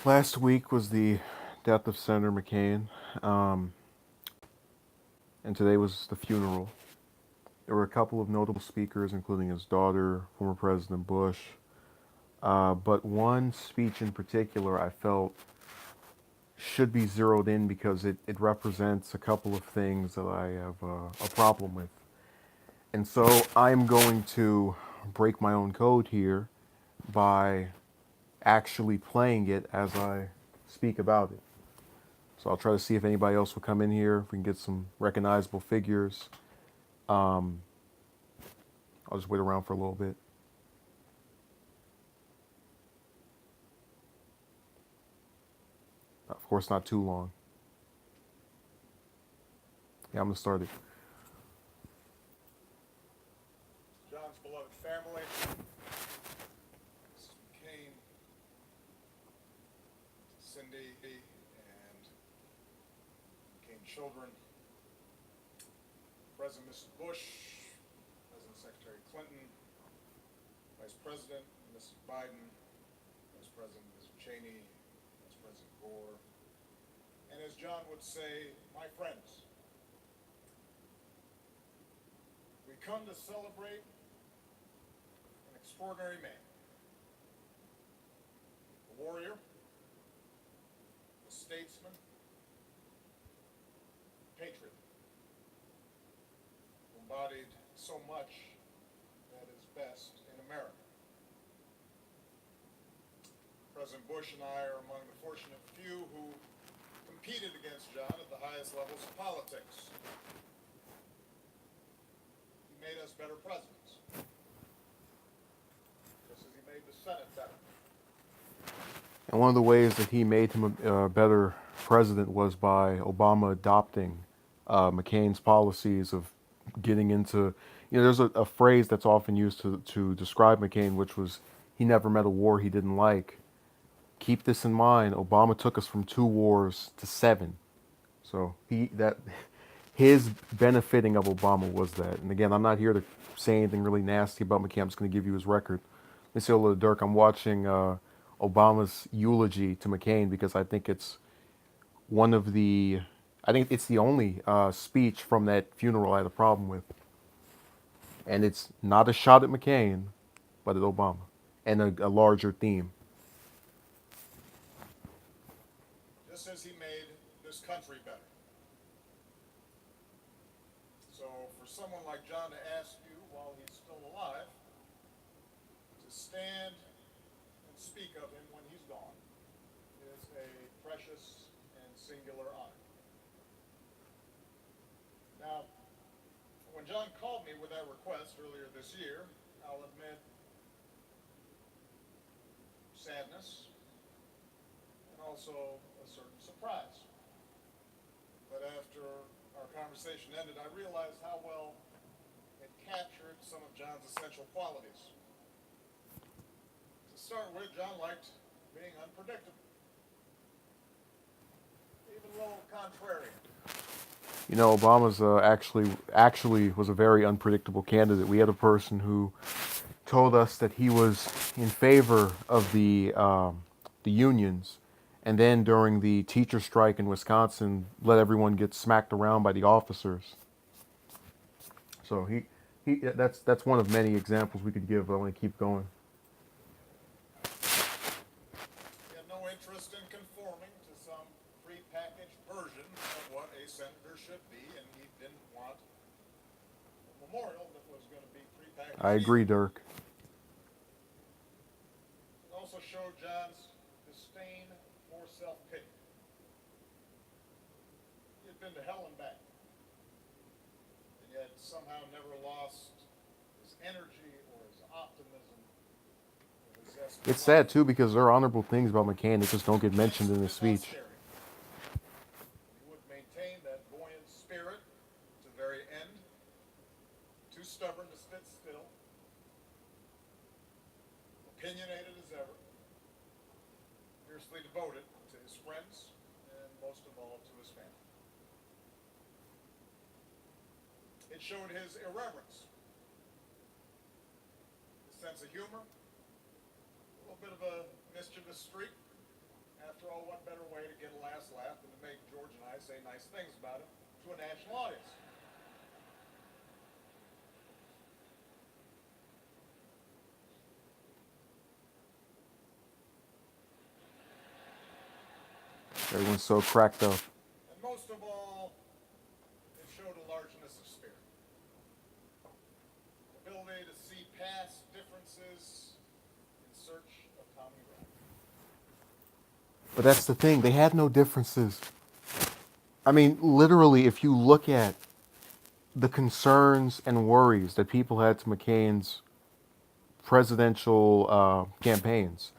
Last week was the death of Senator McCain, um, and today was the funeral. There were a couple of notable speakers, including his daughter, former President Bush, but one speech in particular I felt should be zeroed in because it represents a couple of things that I have a problem with. And so I'm going to break my own code here by actually playing it as I speak about it. So I'll try to see if anybody else will come in here, if we can get some recognizable figures. Um, I'll just wait around for a little bit. Of course, not too long. Yeah, I'm gonna start it. John's beloved family, Mrs. McCain, Cindy, and McCain children, President Mrs. Bush, President Secretary Clinton, Vice President Mrs. Biden, Vice President Mrs. Cheney, Vice President Gore, and as John would say, my friends. We come to celebrate an extraordinary man, a warrior, a statesman, patriot, who embodied so much that is best in America. President Bush and I are among the fortunate few who competed against John at the highest levels of politics. He made us better presidents, just as he made the Senate better. And one of the ways that he made him a better president was by Obama adopting McCain's policies of getting into, there's a phrase that's often used to describe McCain, which was he never met a war he didn't like. Keep this in mind. Obama took us from 2 wars to 7. So his benefiting of Obama was that. And again, I'm not here to say anything really nasty about McCain. I'm just going to give you his record. Let me say hello to Dirk. I'm watching Obama's eulogy to McCain because I think it's one of the, I think it's the only speech from that funeral I had a problem with. And it's not a shot at McCain, but at Obama and a larger theme. Just as he made this country better. So for someone like John to ask you while he's still alive to stand and speak of him when he's gone is a precious and singular honor. Now, when John called me with that request earlier this year, I'll admit sadness and also a certain surprise. But after our conversation ended, I realized how well it captured some of John's essential qualities. To start with, John liked being unpredictable, even a little contrarian. Obama's actually was a very unpredictable candidate. We had a person who told us that he was in favor of the unions, and then during the teacher strike in Wisconsin, let everyone get smacked around by the officers. So that's one of many examples we could give. But I want to keep going. He had no interest in conforming to some prepackaged version of what a senator should be, and he didn't want a memorial that was going to be prepackaged. I agree, either. Dirk. It also showed John's disdain for self-pity. He had been to hell and back, and yet somehow never lost his energy or his optimism or his zest for It's life. sad too because there are honorable things about McCain that just don't get mentioned in his speech. He would maintain that buoyant spirit to the very end, too stubborn to sit still, opinionated as ever, fiercely devoted to his friends, and most of all to his family. It showed his irreverence, his sense of humor, a little bit of a mischievous streak. After get a last laugh and to make George and I say nice things about him to a national audience. Everyone's so cracked up. And most of all, it showed a largeness of spirit. Ability to see past differences in search of common ground. But that's the thing, they had no differences. I mean, literally, if you look at the concerns and worries that people had to McCain's presidential campaigns,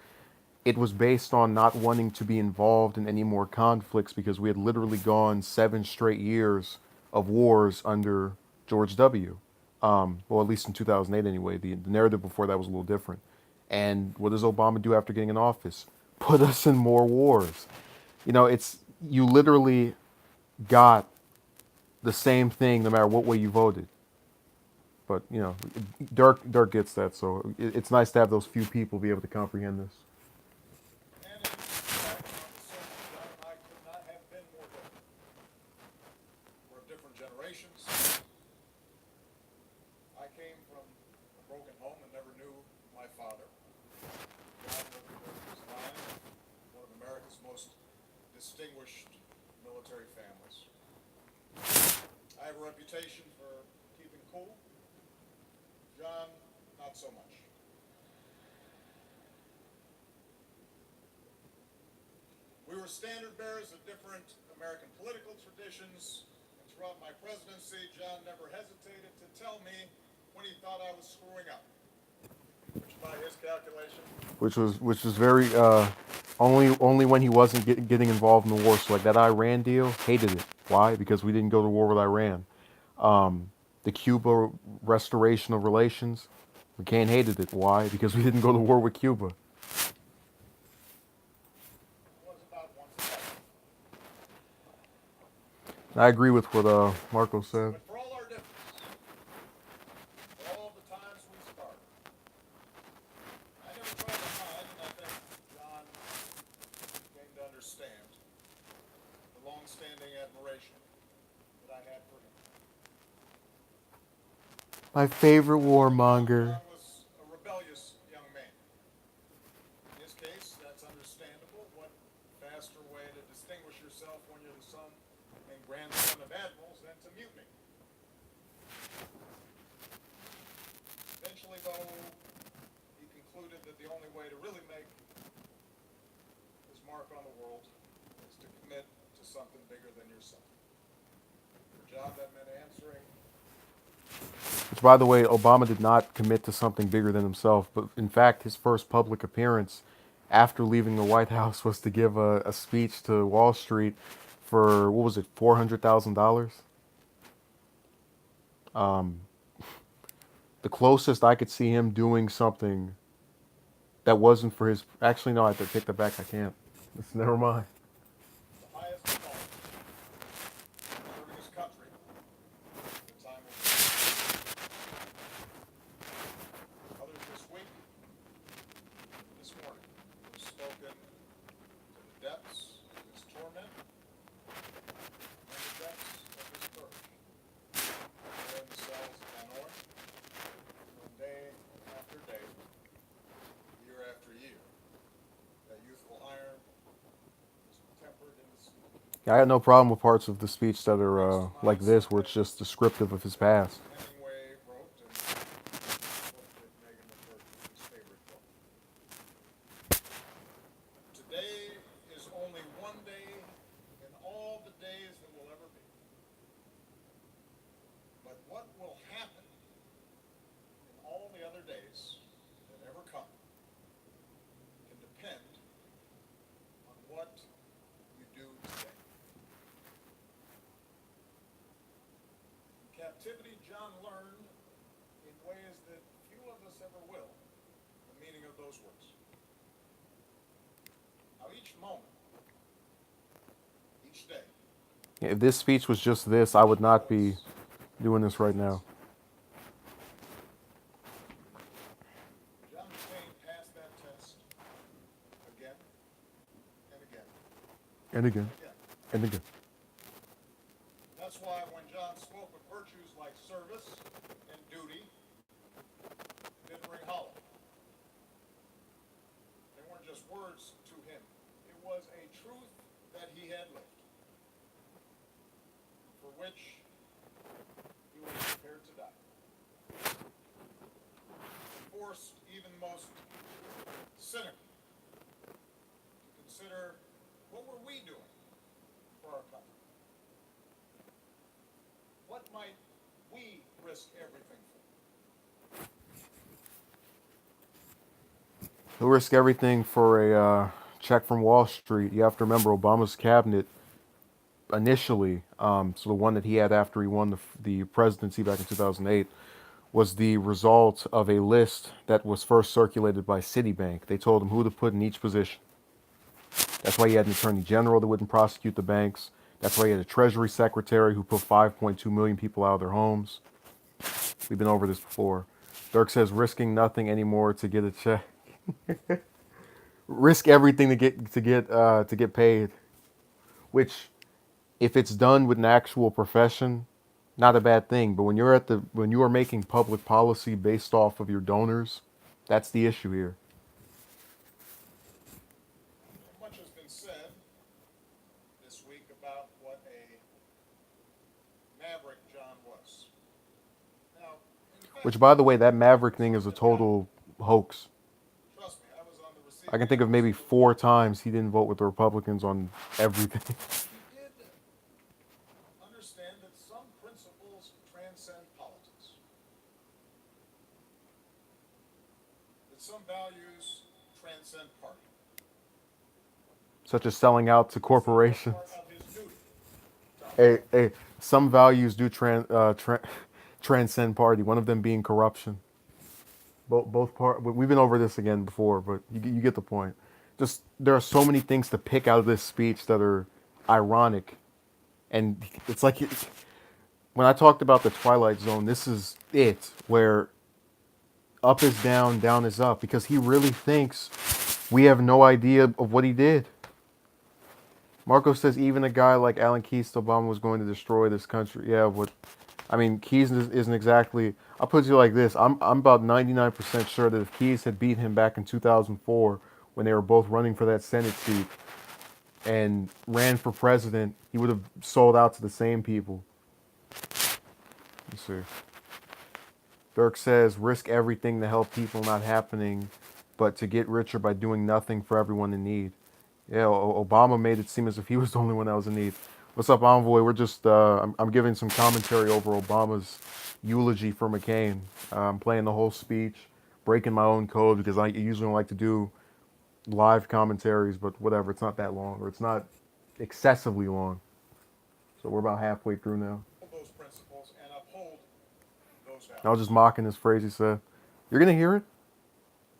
it was based on not wanting to be involved in any more conflicts because we had literally gone 7 straight years of wars under George W. Well, at least in 2008 anyway. The narrative before that was a little different. And what does Obama do after getting in office? Put us in more wars. You know, it's you literally got the same thing no matter what way you voted. But you know, Dirk gets that, so it's nice to have those few people be able to comprehend this. And in fact, on the surface, John and I could not have been more different. We're of different generations. I came from a broken home and never knew my father. John lived with his line, one of America's most distinguished military families. I have a reputation for keeping cool. John, not so much. We were standard bearers of different American political traditions, and throughout my presidency, John never hesitated to tell me when he thought I was screwing up, which by his calculation, Which was very only when he wasn't getting involved in the war. So like that Iran deal, hated it. Why? Because we didn't go to war with Iran. The Cuba restoration of relations, McCain hated it. Why? Because we didn't go to war with Cuba. was about once a decade. I agree with what Marco said. But for all our differences, for all the times we sparred, I never tried to hide, and I think John came to understand the long-standing admiration that I had for him. My favorite warmonger. John was a rebellious young man. In his case, that's understandable. What faster way to distinguish yourself when you're the son and grandson of admirals than to mutiny? Eventually, though, he concluded that the only way to really make his mark on the world is to commit to something bigger than yourself. For John, that meant answering. Which, by the way, Obama did not commit to something bigger than himself. But in fact, his first public appearance after leaving the White House was to give a speech to Wall Street for, what was it, $400,000? The closest I could see him doing something that wasn't for his. Actually, no, I have to take that back. I can't. Never mind. The highest of all, serving his country in a time of war. Others this week, this morning, have spoken to the depths of his torment and the depths of his courage. There in the cells of Hanoi, when day after day, year after year, that youthful iron was tempered in the steel. Yeah, I had no problem with parts of the speech that are like this, where it's just descriptive of his past. Hemingway wrote, and the book that Megan referred to as his favorite book. Today is only one day in all the days that will ever be. But what will happen in all the other days that ever come can depend on what you do today. In captivity, John learned in ways that few of us ever will the meaning of those words. Now, each moment, each day, If this speech was just this, I would not be doing this right now. John McCain passed that test again and again And again, again. and again. That's why when John spoke of virtues like service and duty, it didn't ring hollow. They weren't just words to him. It was a truth that he had lived, for which he was prepared to die. It forced even the most cynical to consider, what were we doing for our country? What might we risk everything for? He'll risk everything for a check from Wall Street. You have to remember Obama's cabinet initially, so the one that he had after he won the presidency back in 2008, was the result of a list that was first circulated by Citibank. They told him who to put in each position. That's why he had an attorney general that wouldn't prosecute the banks. That's why he had a treasury secretary who put 5.2 million people out of their homes. We've been over this before. Dirk says risking nothing anymore to get a check. Risk everything to get paid. Which, if it's done with an actual profession, not a bad thing. But when you are making public policy based off of your donors, that's the issue here. Much has been said this week about what a maverick John was. Now, in Which, fact, by the way, that Maverick thing is a total hoax. trust me, I was on the I receiving can think end of of maybe some of the 4 times he didn't vote with the Republicans on everything. He did understand that some principles transcend politics, that some values transcend party. Such as selling out to This is a corporations. part of his duty to uphold. Some values do transcend party. One of them being corruption. Both part. We've been over this again before, but you get the point. Just there are so many things to pick out of this speech that are ironic, and it's like when I talked about the Twilight Zone. This is it, where up is down, down is up, because he really thinks we have no idea of what he did. Marco says even a guy like Alan Keyes to Obama was going to destroy this country. Yeah, but I mean, Keyes isn't exactly. I'll put it like this: I'm about 99% sure that if Keyes had beat him back in 2004 when they were both running for that Senate seat and ran for president, he would have sold out to the same people. Let's see. Dirk says risk everything to help people, not happening, but to get richer by doing nothing for everyone in need. Yeah, Obama made it seem as if he was the only one that was in need. What's up, Envoy? We're just, I'm giving some commentary over Obama's eulogy for McCain. I'm playing the whole speech, breaking my own code because I usually don't like to do live commentaries, but whatever, it's not that long, or it's not excessively long. So we're about halfway through now. Those principles and uphold those I was values. just mocking this phrase he said. You're going to hear it?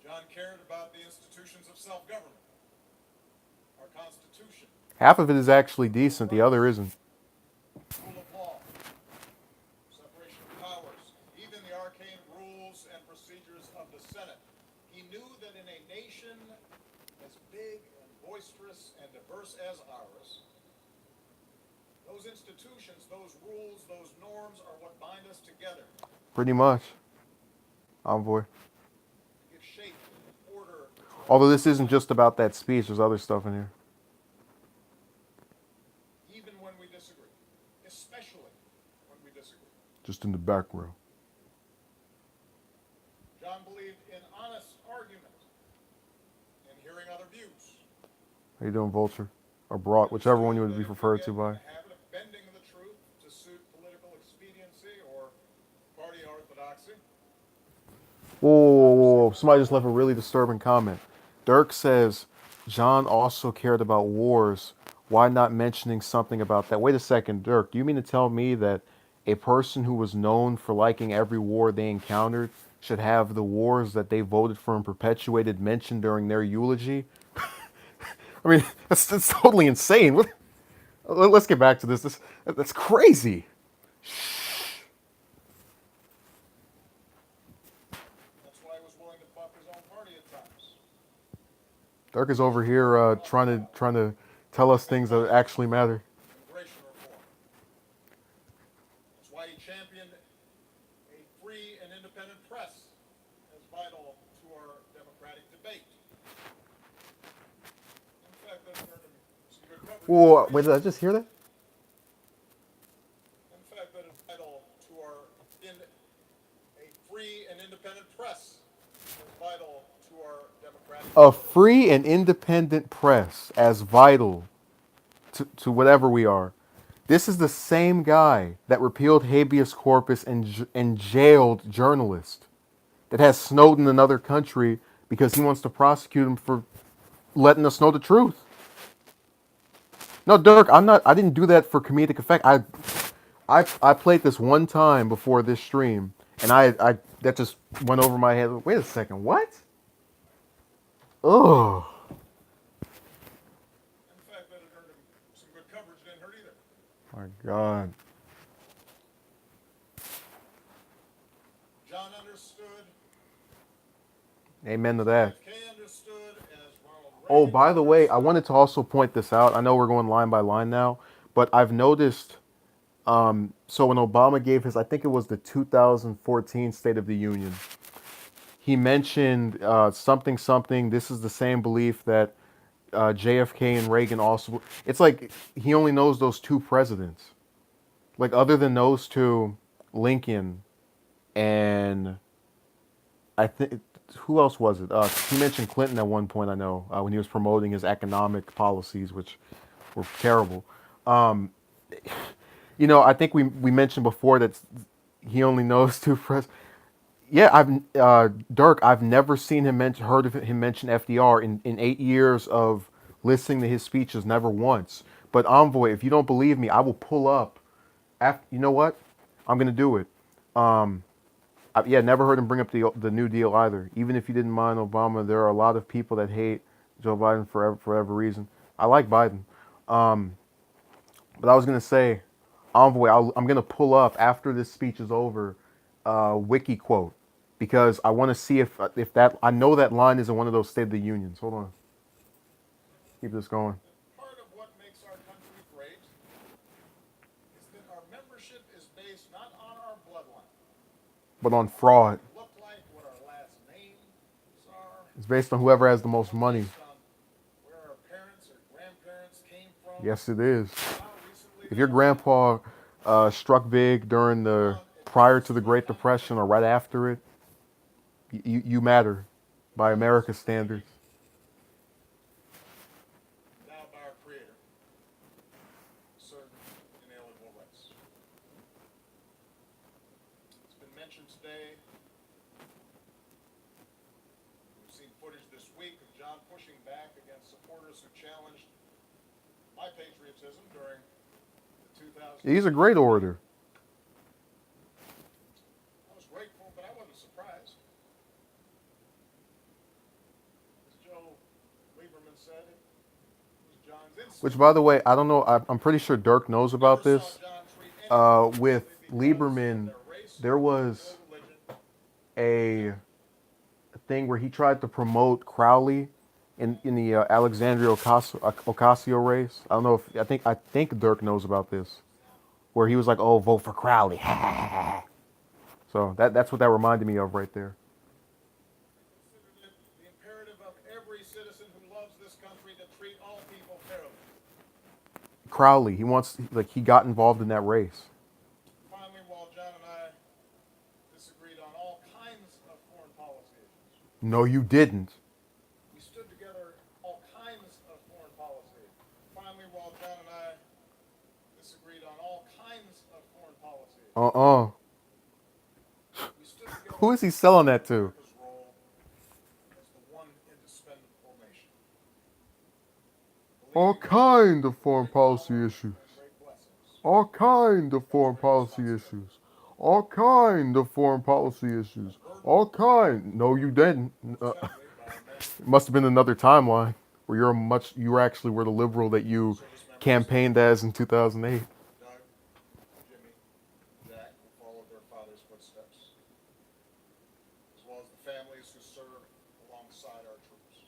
John cared about the institutions of self-government, our Constitution, Half of it is actually decent, the other isn't. rule of law, separation of powers, even the arcane rules and procedures of the Senate. He knew that in a nation as big and boisterous and diverse as ours, those institutions, those rules, those norms are what bind us together. Pretty much. Envoy. To give shape and order to our Although this isn't lives, just about that speech, there's other stuff in here. even when we disagree, especially when we disagree. Just in the background. John believed in honest argument and hearing other views. How you doing, Vulture? Or Brought, whichever one you would be referred to by. The habit of bending the truth to suit political expediency or party orthodoxy. Whoa. Somebody just left a really disturbing comment. Dirk says John also cared about wars. Why not mentioning something about that? Wait a second, Dirk. Do you mean to tell me that a person who was known for liking every war they encountered should have the wars that they voted for and perpetuated mentioned during their eulogy? I mean, that's totally insane. Let's get back to this. That's crazy. That's why he was willing to buck his own party at times. Dirk is over here trying to Tell us things that anti-Semitic actually matter. immigration reform. That's why he championed a free and independent press as vital to our democratic debate. In fact, that earned him some good coverage in Whoa, wait, radio. did I just hear that? In fact, that is vital to our in a free and independent press as vital to our democratic A debate. free and independent press as vital to whatever we are. This is the same guy that repealed habeas corpus and jailed journalists, that has Snowden in another country because he wants to prosecute him for letting us know the truth. No, Dirk, I'm not. I didn't do that for comedic effect. I played this one time before this stream, and I that just went over my head. Wait a second, what? Oh In fact, that it earned him some good coverage, didn't hurt either. my God. John understood, Amen to as that. JFK understood, as Ronald Oh, Reagan by the way, I understood. wanted to also point this out. I know we're going line by line now, but I've noticed. So when Obama gave his, I think it was the 2014 State of the Union, he mentioned something something. This is the same belief that JFK and Reagan also. It's like he only knows those two presidents. Like other than those two, Lincoln and I think who else was it? He mentioned Clinton at one point. I know when he was promoting his economic policies, which were terrible. Um, I think we mentioned before that he only knows two pres. Yeah, Dirk. I've never seen him heard of him mention FDR in 8 years of listening to his speeches. Never once. But Envoy, if you don't believe me, I will pull up. You know what? I'm gonna do it. Yeah, never heard him bring up the New Deal either. Even if you didn't mind Obama, there are a lot of people that hate Joe Biden for whatever reason. I like Biden, but I was gonna say, Envoy, I'm gonna pull up after this speech is over, wiki quote, because I want to see if that I know that line is in one of those State of the Unions. Hold on, keep this going. That part of what makes our country great is that our membership is based not on our bloodline, But on on what fraud, we look like, what our last names are. it's based on whoever has the It's most not money. based on where our parents or grandparents came from, Yes, it is. or how recently If they your arrived. grandpa struck big during the Now, it prior brings us to the to a Great time Depression or right after it, you matter when by all of us America's are created standards. equal, endowed by our Creator, certain inalienable rights. It's been mentioned today. We've seen footage this week of John pushing back against supporters who challenged my patriotism during the He's a 2008 great debate. orator. I was grateful, but I wasn't surprised. As Joe Lieberman said, it was John's Which, instinct. by the way, I don't know. I'm pretty sure Dirk knows Never about saw this. John treat anyone With simply because of Lieberman, their race there was or religion a thing where he tried to promote Crowley in the Alexandria Ocasio race. I don't know if I think Dirk knows about this, where he was like, "Oh, vote for Crowley." So that's what that reminded me of right there. and considered it the imperative of every citizen who loves this country to treat all people fairly. Crowley, he got involved in that race. Finally, while John and I disagreed on all kinds of foreign policy issues, No, you didn't. we stood together all kinds of foreign policy. Finally, while John and I disagreed on all kinds of foreign policy issues, Uh-uh. we stood Who together is he selling on that to? America's role as the one indispensable nation, All believing that kind of with foreign great policy power issues. and great blessings All kind of comes foreign great policy responsibility. issues. All kind of foreign policy A issues. burden All kind. No, you didn't. most heavily by our men, It must have been another timeline where you actually were the liberal that you service members like campaigned as in 2008. Doug, Jimmy, and Jack, who followed their father's footsteps, as well as the families who served alongside our troops.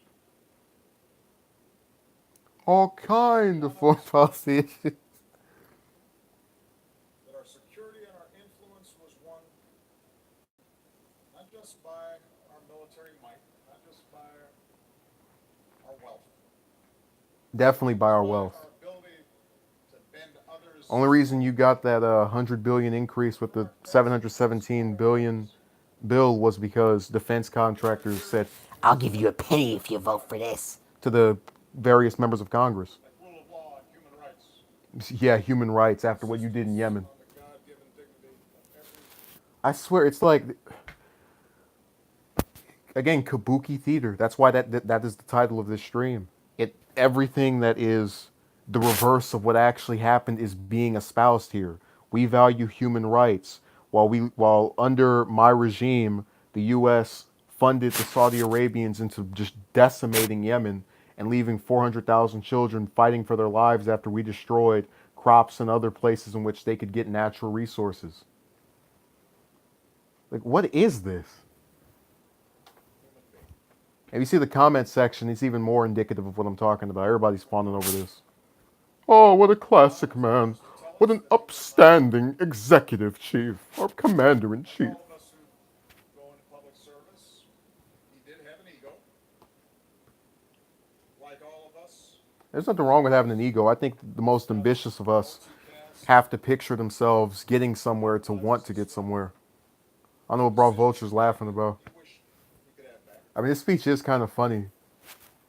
All kind of None of foreign us policy questioned issues. that our security and our influence was won not just by our military might, not just by our wealth, Definitely not by just our by wealth. our ability to bend others Only reason you got that 100 billion increase with from the our grasp to 717 destroy billion others. bill was because defense There are contractors said, years when I'll we give you a stood penny firm if you on vote for values this. to the various members of Congress, like rule of law and human rights, yeah, human rights after what you did in insistence Yemen. on the God-given dignity of every I swear, it's like, again, Kabuki theater. That's why that is the title of this stream. Everything that is the reverse of what actually happened is being espoused here. We value human rights while under my regime, the U.S. funded the Saudi Arabians into just decimating Yemen and leaving 400,000 children fighting for their lives after we destroyed crops and other places in which they could get natural resources. Like, what is this? human being. If you see the comment section, it's even more indicative of what I'm talking about. Everybody's fawning over this. Oh, what a Obama classic was the man. first to tell What us an that he would not upstanding executive chief or commander in like chief. all of us who go into public service, he did have an ego. Like all of us, There's nothing wrong with having an ego. I think the he most felt ambitious of us votes he cast have to picture themselves getting somewhere to want pledges to he get stood somewhere. by, I know what Bro decisions he Vulture's made laughing that about. he wished he could have back. I mean, his speech is kind of funny,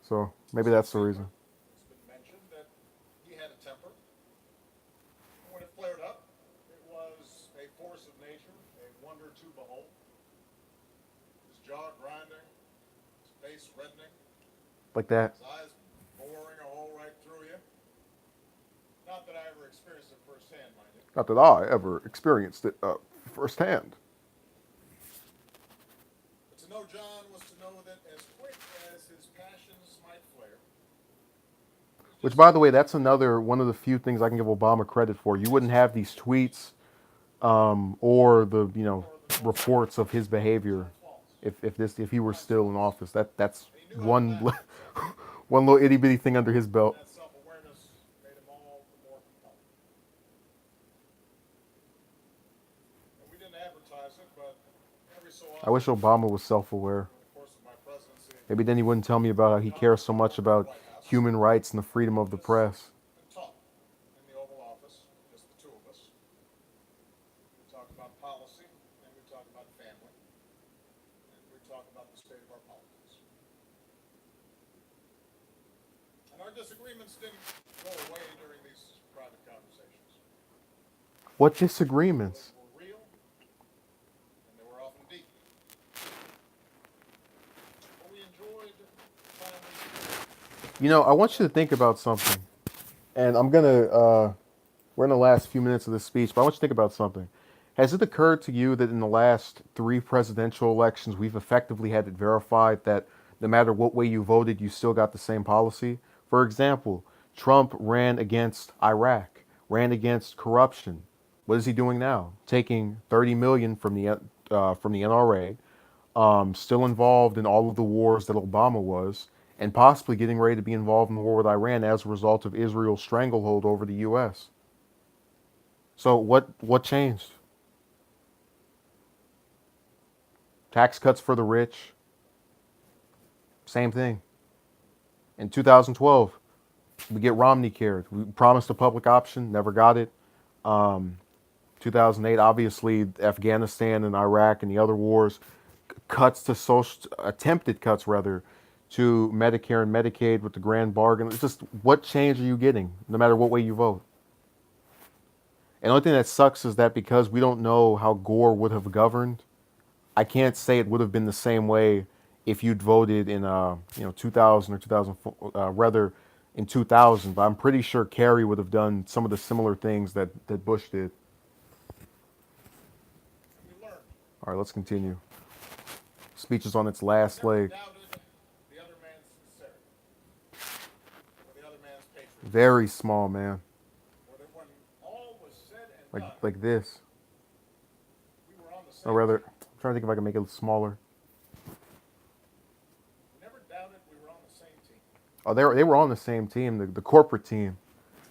so maybe It's no that's the secret, reason. it's been mentioned, that he had a temper. And when it flared up, it was a force of nature, a wonder to behold. His jaw grinding, his face reddening, Like that. his eyes boring a hole right through you. Not that I ever experienced it firsthand, mind you. Not that I ever experienced it firsthand. But to know John was to know that as quick as his passions might flare, his Which, by the way, disagreements that's would another one of the few things I can give Obama credit for. You wouldn't have these tweets or the ignore the most reports of his fundamental of his behavior own flaws, if he were still in unselfishness. office. That's And he knew how to one laugh at himself. one little itty bitty thing under his And belt. that self-awareness made him all the more compelling. And we didn't advertise it, but every so I wish often, Obama was self-aware. during the course of my presidency, Maybe then he wouldn't tell me about how he John cares would so come much over to the about White House human rights and the freedom of the just press. and talk in the Oval Office, just the two of us. We talk about policy, and we talk about family, and we talk about the state of our politics. And our disagreements didn't go away during these private conversations. What They disagreements? were real, and they were often deep. But we enjoyed time. I want you to think about something. And we're in the last few minutes of this speech, but I want you to think about something. Has it occurred to you that in the last three presidential elections, we've effectively had it verified that no matter what way you voted, you still got the same policy? For example, Trump ran against Iraq, ran against corruption. What is he doing now? Taking 30 million from the NRA, still involved in all of the wars that Obama was, and possibly getting ready to be involved in the war with Iran as a result of Israel's stranglehold over the U.S. So what changed? Tax cuts for the rich, same thing. In 2012, we get Romney cared. We promised a public option, never got it. 2008, obviously, Afghanistan and Iraq and the other wars, cuts to social, attempted cuts rather, to Medicare and Medicaid with the grand bargain. It's just what change are you getting, no matter what way you vote? And the only thing that sucks is that because we don't know how Gore would have governed, I can't say it would have been the same way if you'd voted in 2000 or 2004, rather in 2000. But I'm pretty sure Kerry would have done some of the similar things that Bush did. And we learned. All right, let's continue. Speech is on its We last never leg. doubted the other man's sincerity or the other man's patriotism. Very small, man. Or that when all was said and Like done, like this. we were on the Or same rather, team. I'm trying to think if I can make it smaller. We never doubted we were on the same team. Oh, they were on the same team, the corporate team.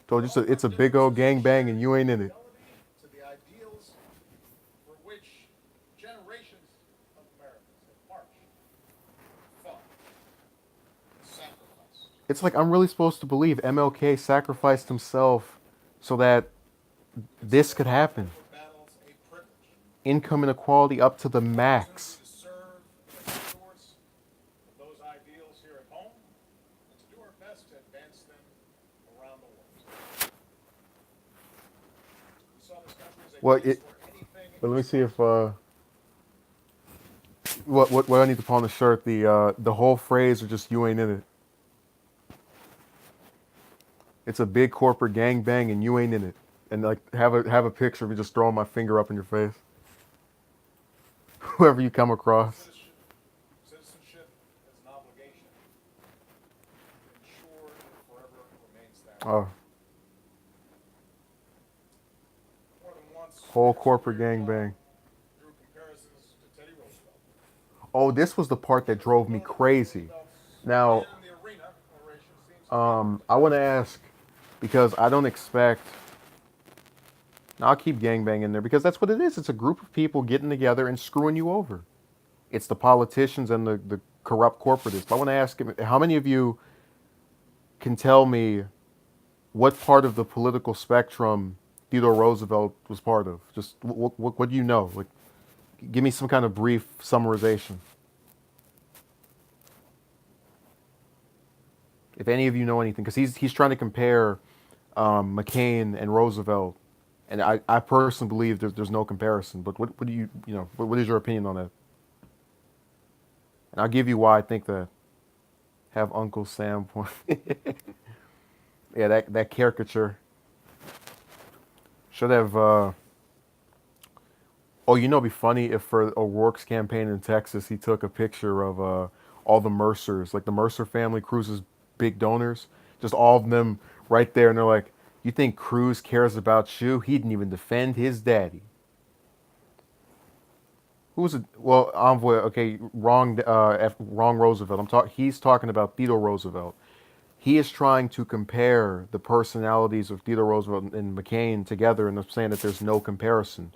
Told you it's Offer a big old differences in gangbang shared and you ain't in it. fidelity to the ideals for which generations of Americans have marched, fought, and sacrificed. It's like I'm really supposed to believe MLK sacrificed himself so that this Consider could our happen. mental battles a privilege. Income inequality up to the The opportunity max. to serve as stewards of those ideals here at home and to do our best to advance them around the world. We saw this country as a Well, place where anything but let me is see if possible. what I need to put on the shirt. The whole phrase or just you ain't in it. It's a big corporate gangbang and you ain't in it. And like have a picture of me just throwing my finger up in your face. Whoever you come across. Citizenship is an obligation to ensure it forever remains that way. Oh, More than once, whole leaders corporate earlier in life gangbang. drew comparisons to Teddy Roosevelt. Oh, this was the part that drove me One of crazy. Roosevelt's Now, man in the arena oration seems to be I want to ask because I don't expect. Now, I'll keep gangbang in there because that's what it is. It's a group of people getting together and screwing you over. It's the politicians and the corrupt corporatists. I want to ask how many of you can tell me what part of the political spectrum Theodore Roosevelt was part of? Just what do you know? Like, give me some kind of brief summarization. If any of you know anything, because he's trying to compare McCain and Roosevelt, and I personally believe there's no comparison. But what do you know what is your opinion on that? And I'll give you why I think that. Have Uncle Sam point. Yeah, that caricature should have. Oh, you know, it'd be funny if for O'Rourke's campaign in Texas, he took a picture of all the Mercers, like the Mercer family, Cruz's big donors, just all of them right there, and they're like, "You think Cruz cares about you? He didn't even defend his daddy." Who's it? Well, envoy. Okay, wrong. Wrong Roosevelt. He's talking about Theodore Roosevelt. He is trying to compare the personalities of Theodore Roosevelt and McCain together, and saying that there's no comparison.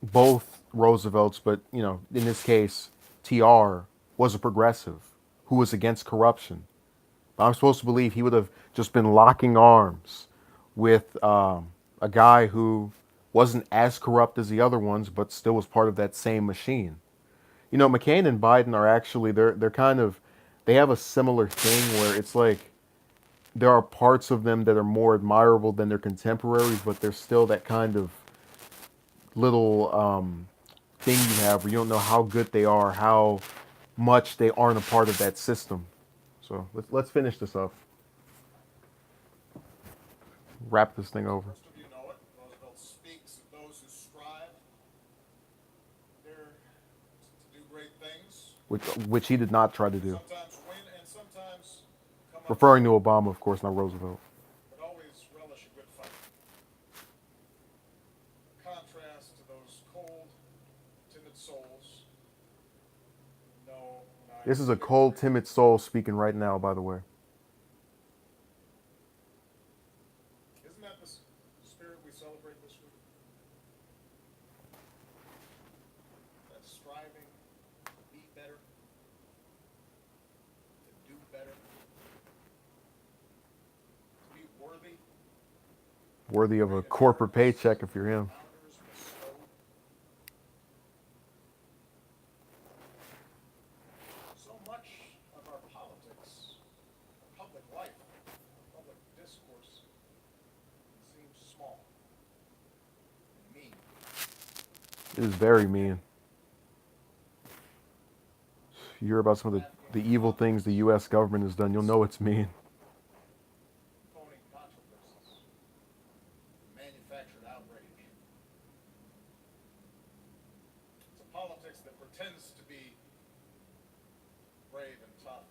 Both Roosevelts, but in this case, TR was a progressive who was against corruption. I'm supposed to believe he would have just been locking arms with a guy who wasn't as corrupt as the other ones, but still was part of that same machine. McCain and Biden are actually they're kind of they have a similar thing where it's like there are parts of them that are more admirable than their contemporaries, but there's still that kind of little thing you have where you don't know how good they are, how much they aren't a part of that system. So let's finish this up. Wrap this thing over. most of you know it. Roosevelt speaks of those who strive there to do great things, Which he did not try to do. sometimes win and sometimes come up Referring to short, Obama, of course, not Roosevelt. but always relish a good fight. A contrast to those cold, timid souls who know This neither is a cold, victory. timid soul speaking right now, by the way. Isn't that the spirit we celebrate this week? That striving to be better, to do better, to be worthy Worthy of a great corporate Americans paycheck if you're our him. founders bestowed. So much of our politics, our public life, our public discourse seems small and mean. It is very mean. You hear about some of the evil things the U.S. government has done, you'll know it's mean. Phoning controversies, manufactured outrage. It's a politics that pretends to be brave and tough,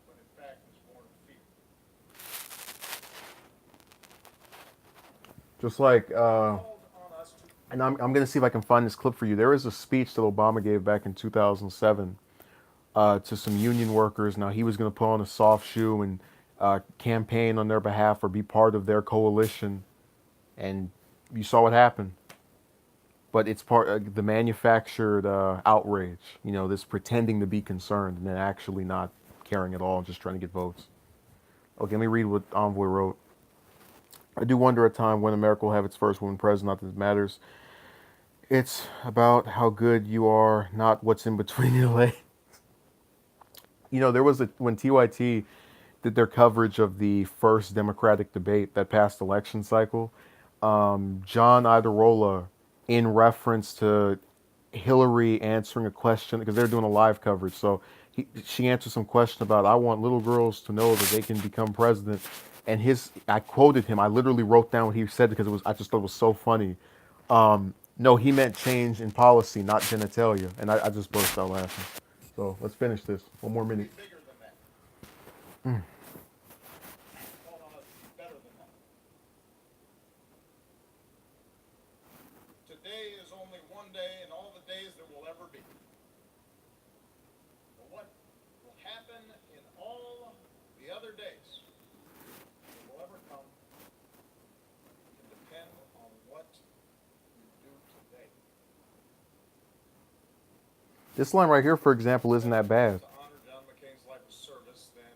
but in fact is born of fear. Just like, Called on us to and I'm going to see if I can find this clip for you. There is a speech that Obama gave back in 2007 to some union workers. Now he was going to put on a soft shoe and campaign on their behalf or be part of their coalition, and you saw what happened. But it's part the manufactured outrage. You know, this pretending to be concerned and then actually not caring at all, just trying to get votes. Okay, let me read what Envoy wrote. I do wonder a time when America will have its first woman president. Not that it matters. It's about how good you are, not what's in between your legs. You know, there was a when TYT did their coverage of the first Democratic debate that passed election cycle. John Iadarola, in reference to Hillary answering a question because they're doing a live coverage, so she answered some question about I want little girls to know that they can become president, and I quoted him. I literally wrote down what he said because I just thought it was so funny. No, he meant change in policy, not genitalia, and I just burst out laughing. So let's finish this. One more minute. Bigger than that. Calling on us to be better than that. Today is only one day in all the days that will ever be. But what will happen in all the other days that will ever come can depend on what you do today. This line right here, for example, isn't that bad. To honor John McCain's life of service, then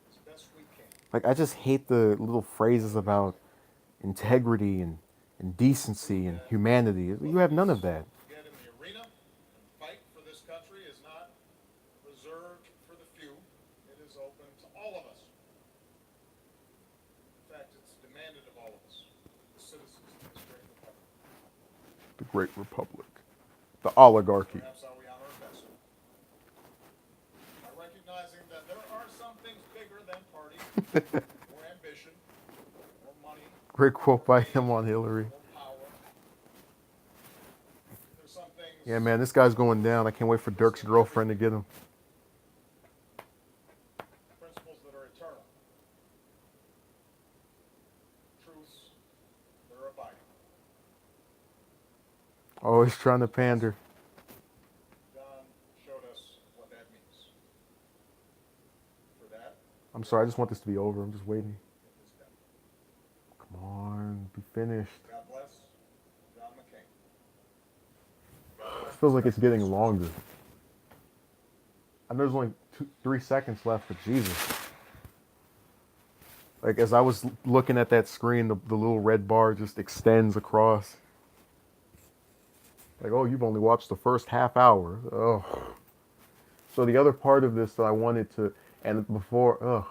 as best we can. Like, I just hate the little phrases about integrity and decency and humanity. You have none of that. Get in the arena and fight for this country is not reserved for the few. It is open to all of us. In fact, it's demanded of all of us, the citizens of this great republic. The great republic. The oligarchy. Perhaps how we honor a vessel. By recognizing that there are some things bigger than party, or ambition, or money, Great quote by him on Hillary. or power. There's some things. Yeah, man, this guy's going down. I can't wait for Dirk's girlfriend to get him. Principles that are eternal. Truths that are abiding. Always trying to pander. John showed us what that means. For that, I'm sorry, I just want this to be over. I'm just waiting. it is done. Come on, be finished. God bless John McCain. It feels like it's getting longer. I know there's only 3 seconds left, but Jesus. Like, as I was looking at that screen, the little red bar just extends across. Like, oh, you've only watched the first half hour. Oh. So the other part of this that I wanted to, and before,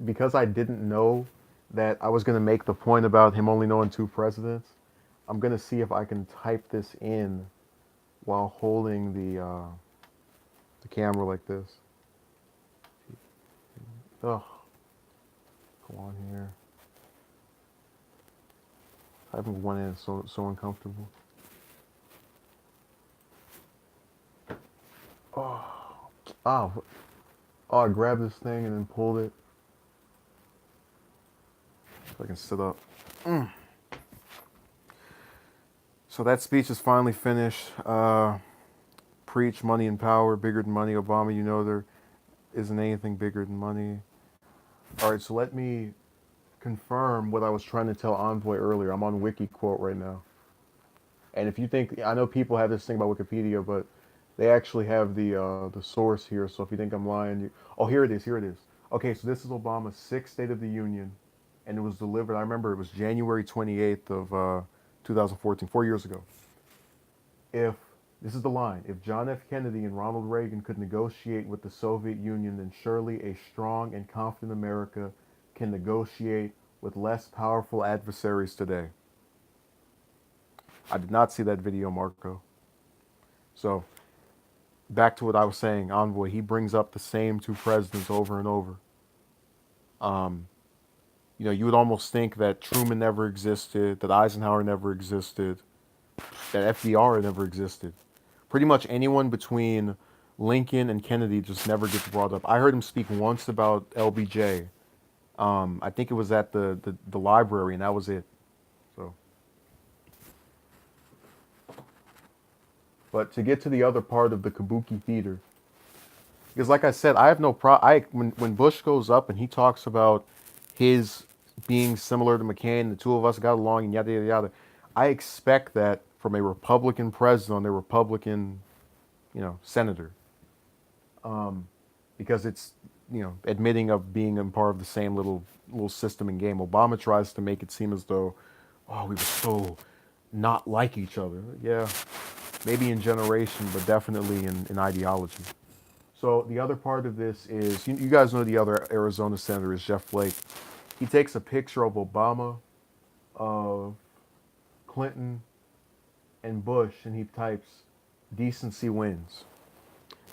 because I didn't know that I was going to make the point about him only knowing 2 presidents, I'm going to see if I can type this in while holding the camera like this. Ugh. Go on here. Typing one in is so uncomfortable. Oh, I grabbed this thing and then pulled it. So I can sit up. So that speech is finally finished. Preach money and power, bigger than money. Obama, you know there isn't anything bigger than money. All right, so let me confirm what I was trying to tell Envoy earlier. I'm on WikiQuote right now. And if you think, I know people have this thing about Wikipedia, but they actually have the source here. So if you think I'm lying, here it is. Okay, so this is Obama's 6th State of the Union, and it was delivered. I remember it was January 28th of 2014, 4 years ago. This is the line: if John F. Kennedy and Ronald Reagan could negotiate with the Soviet Union, then surely a strong and confident America can negotiate with less powerful adversaries today. I did not see that video, Marco. So, back to what I was saying, Envoy, he brings up the same 2 presidents over and over. You would almost think that Truman never existed, that Eisenhower never existed, that FDR never existed. Pretty much anyone between Lincoln and Kennedy just never gets brought up. I heard him speak once about LBJ. I think it was at the library, and that was it. So, but to get to the other part of the Kabuki theater, Because, like I said, I have no problem. When Bush goes up and he talks about his being similar to McCain, the two of us got along, and yada yada yada. I expect that from a Republican president, a Republican, senator, because it's admitting of being a part of the same little system and game. Obama tries to make it seem as though, oh, we were so not like each other. Yeah, maybe in generation, but definitely in ideology. So the other part of this is you guys know the other Arizona senator is Jeff Flake. He takes a picture of Obama, of Clinton, and Bush, and he types "decency wins."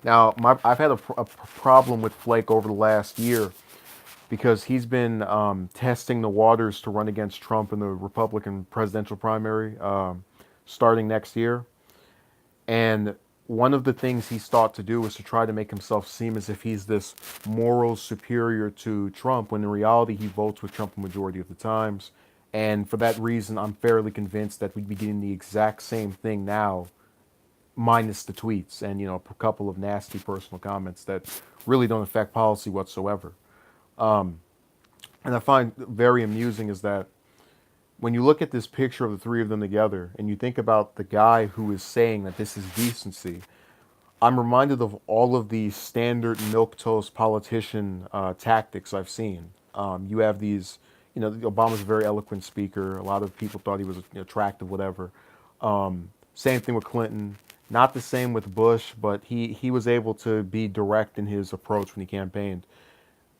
Now, I've had a problem with Flake over the last year because he's been testing the waters to run against Trump in the Republican presidential primary starting next year. And one of the things he's thought to do is to try to make himself seem as if he's this moral superior to Trump, when in reality he votes with Trump a majority of the times. And for that reason, I'm fairly convinced that we'd be getting the exact same thing now, minus the tweets and a couple of nasty personal comments that really don't affect policy whatsoever. And I find very amusing is that when you look at this picture of the three of them together and you think about the guy who is saying that this is decency, I'm reminded of all of the standard milquetoast politician tactics I've seen. You have these, Obama's a very eloquent speaker. A lot of people thought he was attractive, whatever. Same thing with Clinton. Not the same with Bush, but he was able to be direct in his approach when he campaigned.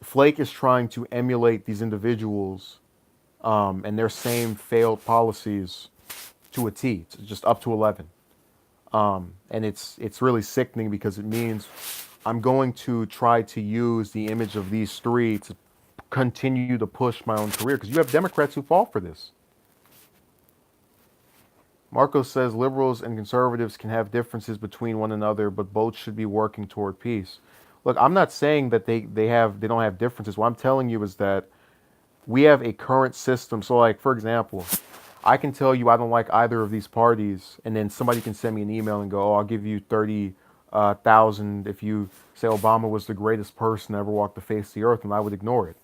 Flake is trying to emulate these individuals and their same failed policies to a T, just up to 11. And it's really sickening because it means I'm going to try to use the image of these three to continue to push my own career, because you have Democrats who fall for this. Marco says liberals and conservatives can have differences between one another, but both should be working toward peace. Look, I'm not saying that they don't have differences. What I'm telling you is that we have a current system. So, like, for example, I can tell you I don't like either of these parties, and then somebody can send me an email and go, "Oh, I'll give you 30,000 if you say Obama was the greatest person to ever walk the face of the earth," and I would ignore it.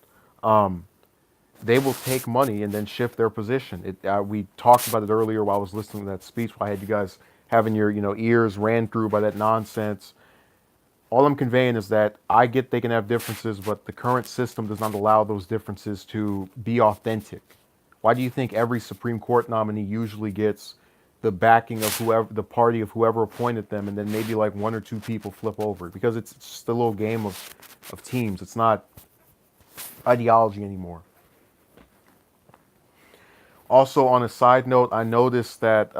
They will take money and then shift their position. We talked about it earlier while I was listening to that speech. While I had you guys having your ears ran through by that nonsense. All I'm conveying is that I get they can have differences, but the current system does not allow those differences to be authentic. Why do you think every Supreme Court nominee usually gets the backing of whoever, the party of whoever appointed them, and then maybe like one or two people flip over? Because it's just a little game of teams. It's not ideology anymore. Also, on a side note, I noticed that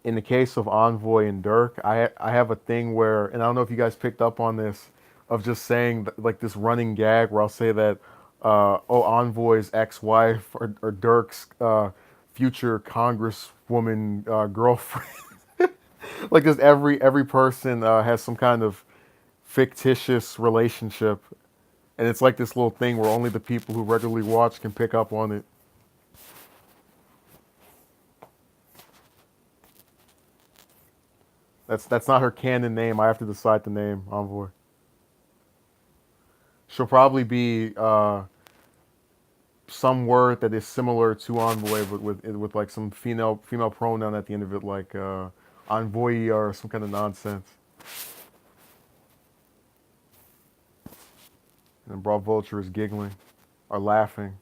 in the case of Envoy and Dirk, I have a thing where, and I don't know if you guys picked up on this, of just saying like this running gag where I'll say that, oh, Envoy's ex-wife or Dirk's future Congresswoman girlfriend. Like just every person has some kind of fictitious relationship, and it's like this little thing where only the people who regularly watch can pick up on it. That's not her canon name. I have to decide the name, Envoy. She'll probably be some word that is similar to Envoy, but with like some female pronoun at the end of it, like Envoy or some kind of nonsense. And then Brawl Vulture is giggling or laughing.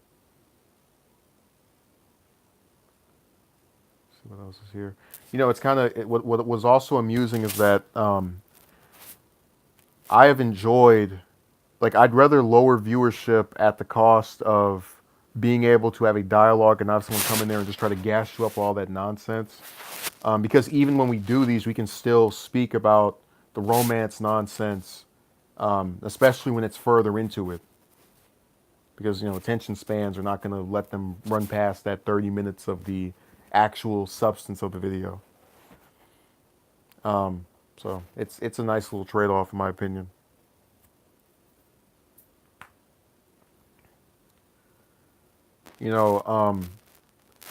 Let's see what else is here. It's kind of what was also amusing is that I have enjoyed, like, I'd rather lower viewership at the cost of being able to have a dialogue and not have someone come in there and just try to gas you up with all that nonsense. Because even when we do these, we can still speak about the romance nonsense, especially when it's further into it. Because, attention spans are not going to let them run past that 30 minutes of the actual substance of the video. So it's a nice little trade-off, in my opinion. You know,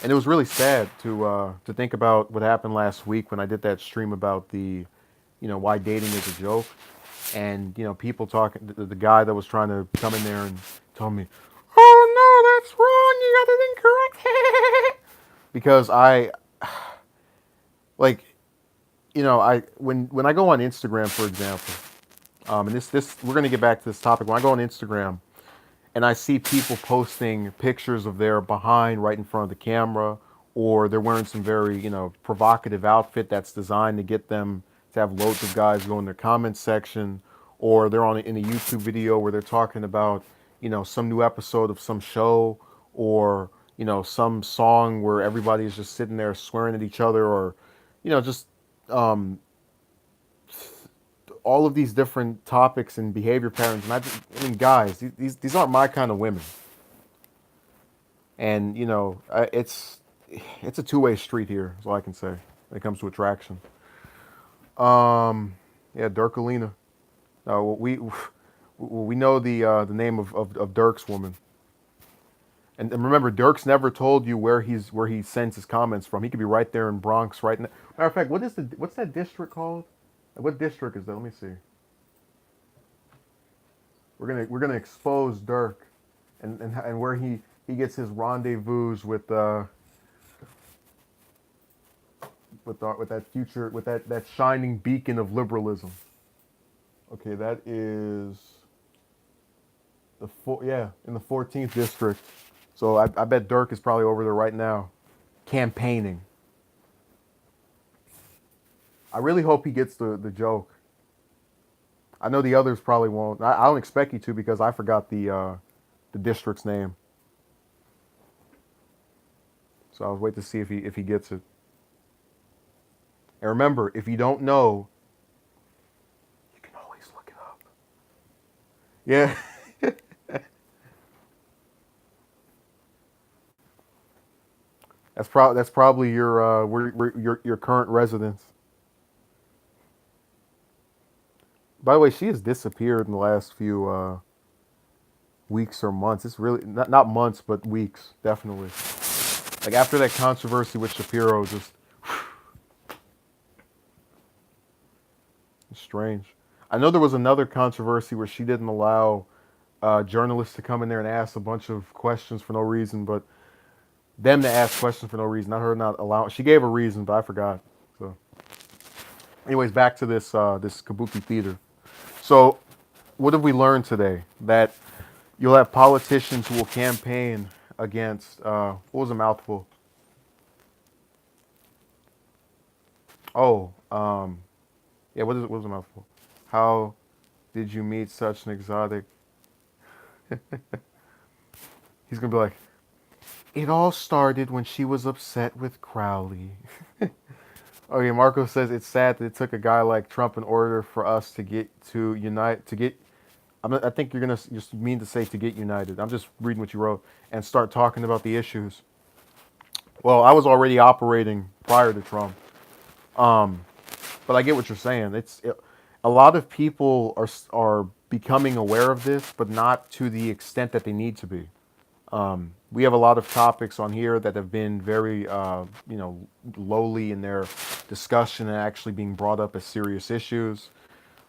and it was really sad to think about what happened last week when I did that stream about the, why dating is a joke. And people talking. The guy that was trying to come in there and tell me, "Oh no, that's wrong. You got it incorrect." Because I like I when I go on Instagram, for example, and this we're gonna get back to this topic. When I go on Instagram and I see people posting pictures of their behind right in front of the camera, or they're wearing some very provocative outfit that's designed to get them to have loads of guys go in their comments section, or they're in a YouTube video where they're talking about some new episode of some show, or some song where everybody is just sitting there swearing at each other, or just um, all of these different topics and behavior patterns. And I mean, guys, these aren't my kind of women. And it's a two-way street here. Is all I can say when it comes to attraction. Yeah, Dirkalina. We know the name of Dirk's woman. And remember, Dirk's never told you where he sends his comments from. He could be right there in Bronx, right now. Matter of fact, what's that district called? What district is that? Let me see. We're gonna expose Dirk, and where he gets his rendezvous with that future, with that shining beacon of liberalism. Okay, that is in the 14th district. So I bet Dirk is probably over there right now, campaigning. I really hope he gets the joke. I know the others probably won't. I don't expect you to because I forgot the district's name. So I'll wait to see if he gets it. And remember, if you don't know, you can always look it up. Yeah. That's probably your current residence. By the way, she has disappeared in the last few weeks or months. It's really not months, but weeks, definitely. Like after that controversy with Shapiro, just strange. I know there was another controversy where she didn't allow journalists to come in there and ask a bunch of questions for no reason, but them to ask questions for no reason. Not her not allowing. She gave a reason, but I forgot. So, anyways, back to this Kabuki theater. So, what have we learned today? That you'll have politicians who will campaign against what was a mouthful? Oh, yeah. What was a mouthful? How did you meet such an exotic? He's gonna be like, it all started when she was upset with Crowley. Okay, Marco says it's sad that it took a guy like Trump in order for us to get to unite to get. I think you're gonna just mean to say to get united. I'm just reading what you wrote and start talking about the issues. Well, I was already operating prior to Trump, um, but I get what you're saying. A lot of people are becoming aware of this, but not to the extent that they need to be. We have a lot of topics on here that have been very, lowly in their discussion and actually being brought up as serious issues.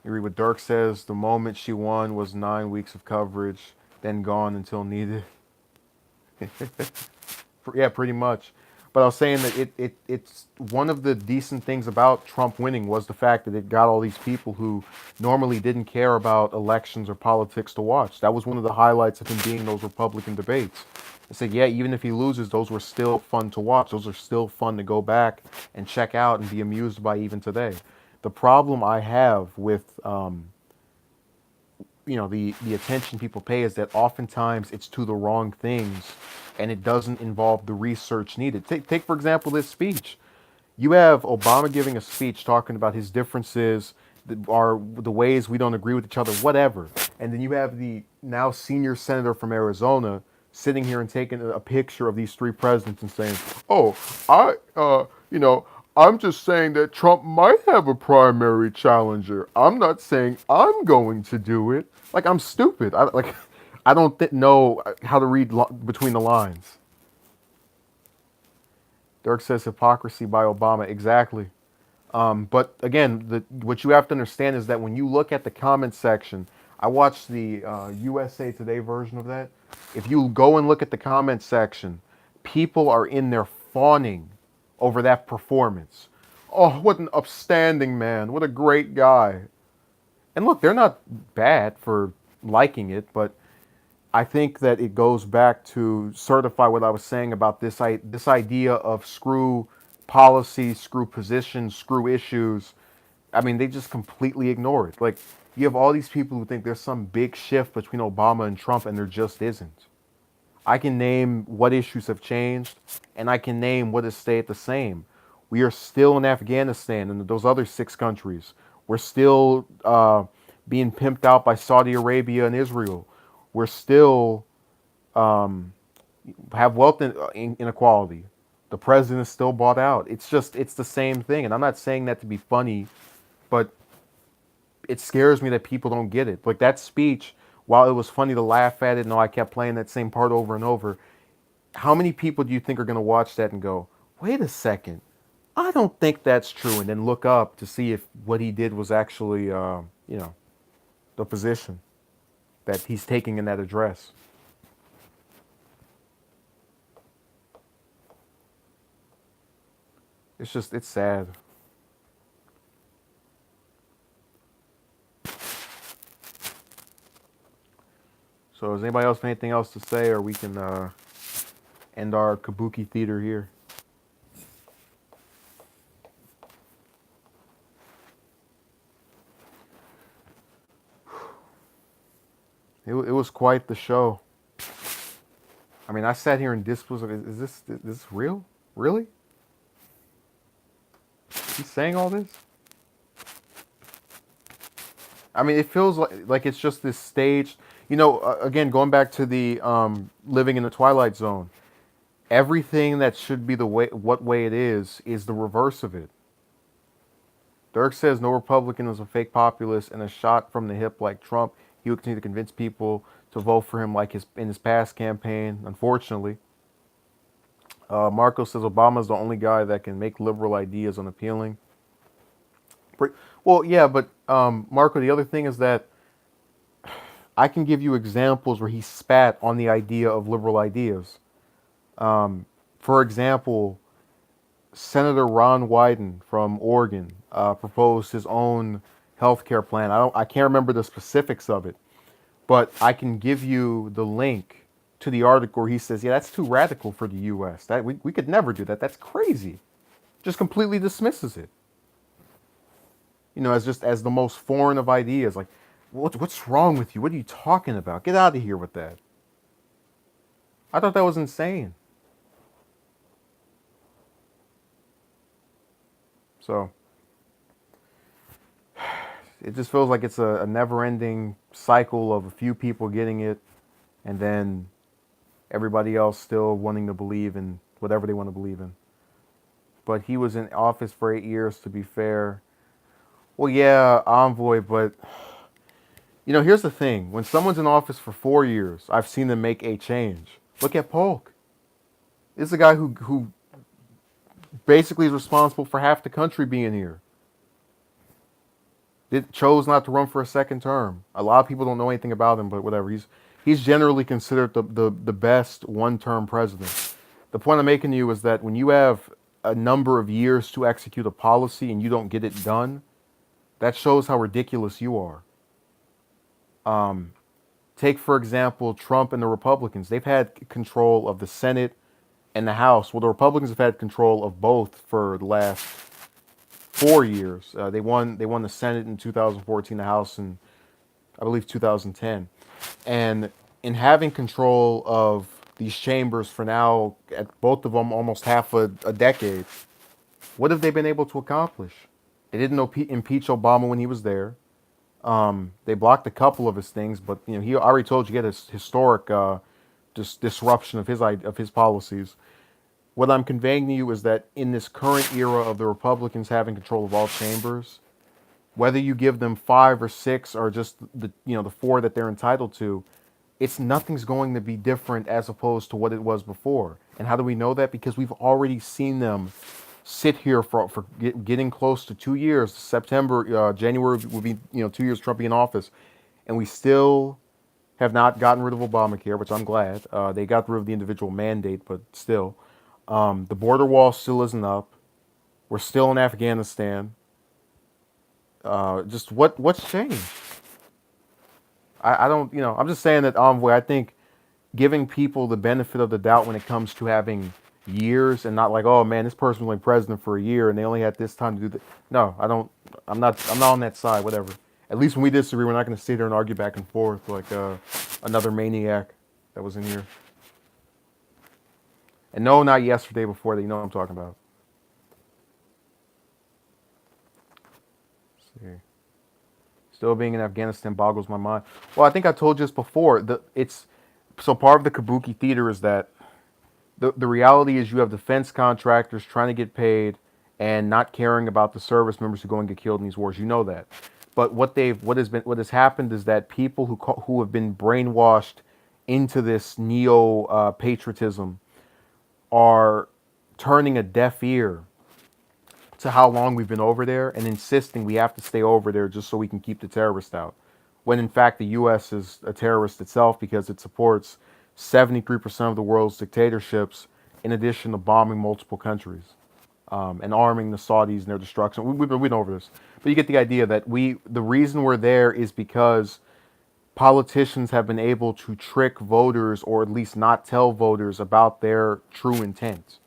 You read what Dirk says. The moment she won was 9 weeks of coverage, then gone until needed. Yeah, pretty much. But I was saying that it's one of the decent things about Trump winning was the fact that it got all these people who normally didn't care about elections or politics to watch. That was one of the highlights of him being in those Republican debates. I said, yeah, even if he loses, those were still fun to watch. Those are still fun to go back and check out and be amused by even today. The problem I have with the attention people pay is that oftentimes it's to the wrong things and it doesn't involve the research needed. Take for example this speech. You have Obama giving a speech talking about his differences, are the ways we don't agree with each other, whatever. And then you have the now senior senator from Arizona sitting here and taking a picture of these three presidents and saying, "Oh, I'm just saying that Trump might have a primary challenger. I'm not saying I'm going to do it." Like I'm stupid. I don't know how to read between the lines. Dirk says hypocrisy by Obama. Exactly. But again, what you have to understand is that when you look at the comment section, I watched the USA Today version of that. If you go and look at the comment section, people are in there fawning over that performance. Oh, what an upstanding man! What a great guy! And look, they're not bad for liking it, but I think that it goes back to certify what I was saying about this idea of screw policy, screw position, screw issues. I mean, they just completely ignore it. Like, you have all these people who think there's some big shift between Obama and Trump, and there just isn't. I can name what issues have changed, and I can name what has stayed the same. We are still in Afghanistan and those other 6 countries. We're still being pimped out by Saudi Arabia and Israel. We're still have wealth inequality. The president is still bought out. It's the same thing. And I'm not saying that to be funny, but it scares me that people don't get it. Like that speech, while it was funny to laugh at it, no, I kept playing that same part over and over. How many people do you think are going to watch that and go, wait a second, I don't think that's true, and then look up to see if what he did was actually, the position that he's taking in that address. It's sad. So, does anybody else have anything else to say, or we can end our Kabuki theater here? It was quite the show. I mean, I sat here in disbelief. Is this real? Really? He's saying all this? I mean, it feels like it's just this stage. Again, going back to the living in the Twilight Zone, everything that should be the way, what way it is the reverse of it. Dirk says no Republican is a fake populist and a shot from the hip like Trump. He would continue to convince people to vote for him like in his past campaign. Unfortunately, Marco says Obama's the only guy that can make liberal ideas unappealing. Well, yeah, but Marco, the other thing is that I can give you examples where he spat on the idea of liberal ideas. For example, Senator Ron Wyden from Oregon proposed his own healthcare plan. I can't remember the specifics of it, but I can give you the link to the article where he says, "Yeah, that's too radical for the U.S. That we could never do that. That's crazy." Just completely dismisses it. As the most foreign of ideas. Like, what's wrong with you? What are you talking about? Get out of here with that. I thought that was insane. So it just feels like it's a never-ending cycle of a few people getting it, and then everybody else still wanting to believe in whatever they want to believe in. But he was in office for 8 years, to be fair. Well, yeah, envoy, but here's the thing. When someone's in office for 4 years, I've seen them make a change. Look at Polk. This is a guy who basically is responsible for half the country being here. It chose not to run for a second term. A lot of people don't know anything about him, but whatever. He's generally considered the best one-term president. The point I'm making to you is that when you have a number of years to execute a policy and you don't get it done, that shows how ridiculous you are. Take, for example, Trump and the Republicans. They've had control of the Senate and the House. Well, the Republicans have had control of both for the last 4 years. They won the Senate in 2014, the House in, I believe, 2010. And in having control of these chambers for now, at both of them almost half a decade, what have they been able to accomplish? They didn't impeach Obama when he was there. They blocked a couple of his things, but he already told you he had a historic disruption of his policies. What I'm conveying to you is that in this current era of the Republicans having control of all chambers, whether you give them 5 or 6 or just the 4 that they're entitled to, nothing's going to be different as opposed to what it was before. And how do we know that? Because we've already seen them sit here for getting close to 2 years. September, January will be 2 years Trump being in office, and we still have not gotten rid of Obamacare, which I'm glad. They got rid of the individual mandate, but still, the border wall still isn't up. We're still in Afghanistan. Just what's changed? I don't, I'm just saying that Envoy. I think giving people the benefit of the doubt when it comes to having years and not like, oh man, this person was only president for a year and they only had this time to do that. No, I don't. I'm not on that side. Whatever. At least when we disagree, we're not going to sit here and argue back and forth like another maniac that was in here. And no, not yesterday before that. You know what I'm talking about. Let's see. Still being in Afghanistan boggles my mind. Well, I think I told you this before. It's so part of the Kabuki theater is that the reality is you have defense contractors trying to get paid and not caring about the service members who go and get killed in these wars. You know that. But what has happened is that people who have been brainwashed into this neo patriotism are turning a deaf ear to how long we've been over there and insisting we have to stay over there just so we can keep the terrorists out. When in fact the U.S. is a terrorist itself because it supports 73% of the world's dictatorships in addition to bombing multiple countries and arming the Saudis in their destruction. We've been over this. But you get the idea that the reason we're there is because politicians have been able to trick voters or at least not tell voters about their true intent.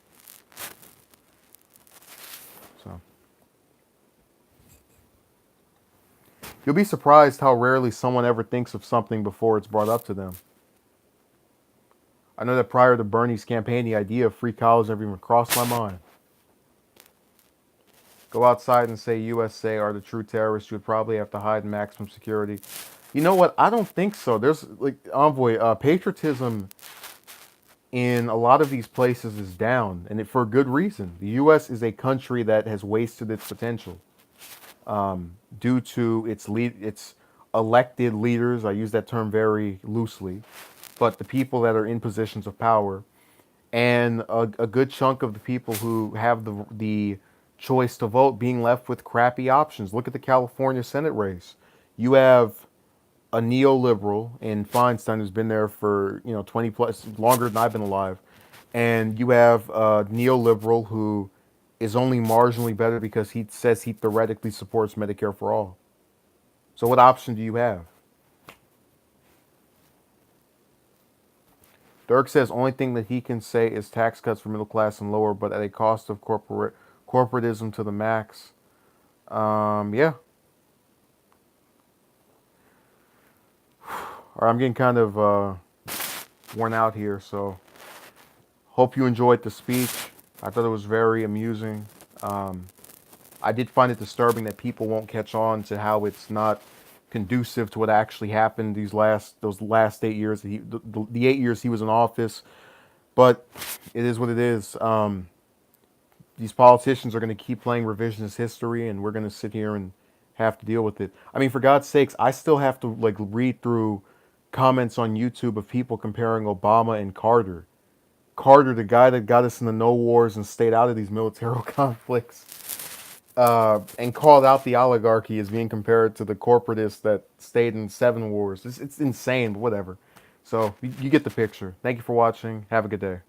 So you'll be surprised how rarely someone ever thinks of something before it's brought up to them. I know that prior to Bernie's campaign, the idea of free college never even crossed my mind. Go outside and say USA are the true terrorists, you would probably have to hide in maximum security. You know what? I don't think so. There's like Envoy, patriotism in a lot of these places is down, and for a good reason. The U.S. is a country that has wasted its potential due to its elected leaders. I use that term very loosely, but the people that are in positions of power, and a good chunk of the people who have the choice to vote being left with crappy options. Look at the California Senate race. You have a neoliberal in Feinstein who's been there for 20 plus longer than I've been alive, and you have a neoliberal who is only marginally better because he says he theoretically supports Medicare for all. So what option do you have? Dirk says only thing that he can say is tax cuts for middle class and lower, but at a cost of corporatism to the max. Yeah. All right, I'm getting kind of worn out here, so hope you enjoyed the speech. I thought it was very amusing. I did find it disturbing that people won't catch on to how it's not conducive to what actually happened those last 8 years. The 8 years he was in office, but it is what it is. These politicians are going to keep playing revisionist history, and we're going to sit here and have to deal with it. I mean, for God's sakes, I still have to like read through comments on YouTube of people comparing Obama and Carter. Carter, the guy that got us in the no wars and stayed out of these military conflicts, and called out the oligarchy as being compared to the corporatists that stayed in 7 wars. It's insane, but whatever. So you get the picture. Thank you for watching. Have a good day.